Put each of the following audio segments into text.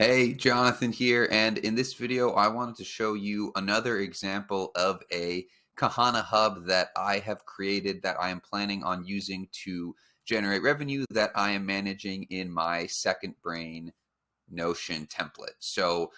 Hey, Jonathan here, and in this video I wanted to show you another example of a Kahana hub that I have created that I am planning on using to generate revenue that I am managing in my Second Brain Notion template. So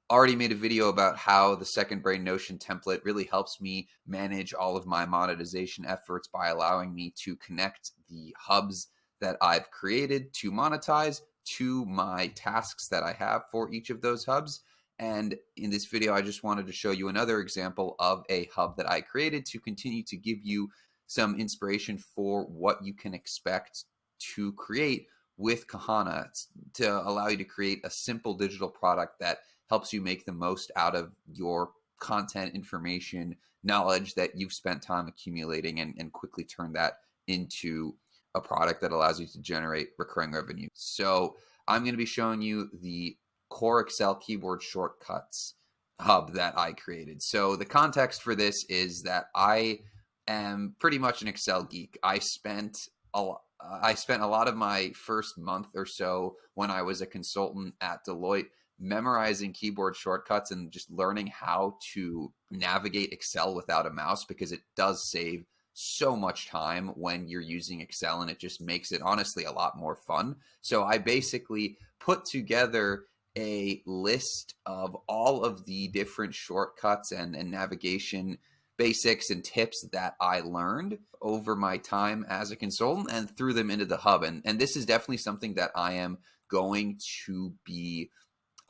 already made a video about how the Second Brain Notion template really helps me manage all of my monetization efforts by allowing me to connect the hubs that I've created to monetize to my tasks that I have for each of those hubs. And in this video, I just wanted to show you another example of a hub that I created to continue to give you some inspiration for what you can expect to create with Kahana to allow you to create a simple digital product that helps you make the most out of your content, information, knowledge that you've spent time accumulating and quickly turn that into a product that allows you to generate recurring revenue. So I'm going to be showing you the Core Excel keyboard shortcuts hub that I created. So the context for this is that I am pretty much an Excel geek. I spent a lot of my first month or so when I was a consultant at Deloitte memorizing keyboard shortcuts and just learning how to navigate Excel without a mouse, because it does save so much time when you're using Excel, and it just makes it honestly a lot more fun. So I basically put together a list of all of the different shortcuts and navigation basics and tips that I learned over my time as a consultant and threw them into the hub. And this is definitely something that I am going to be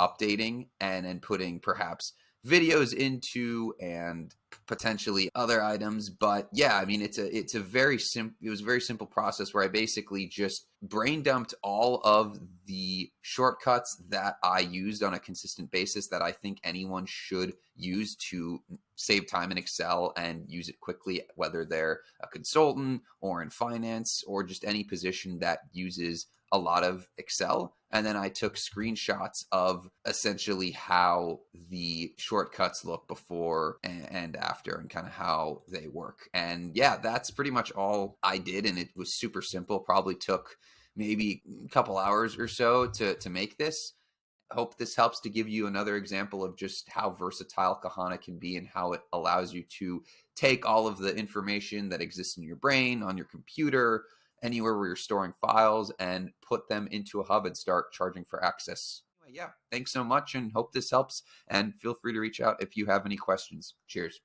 updating and putting perhaps videos into and potentially other items. But yeah, I mean, it was a very simple process where I basically just brain dumped all of the shortcuts that I used on a consistent basis that I think anyone should use to save time in Excel and use it quickly, whether they're a consultant or in finance or just any position that uses a lot of Excel. And then I took screenshots of essentially how the shortcuts look before and after and kind of how they work. And yeah, that's pretty much all I did. And it was super simple. Probably took maybe a couple hours or so to make this. I hope this helps to give you another example of just how versatile Kahana can be and how it allows you to take all of the information that exists in your brain, on your computer, anywhere where you're storing files, and put them into a hub and start charging for access. Anyway, yeah, thanks so much and hope this helps. And feel free to reach out if you have any questions. Cheers.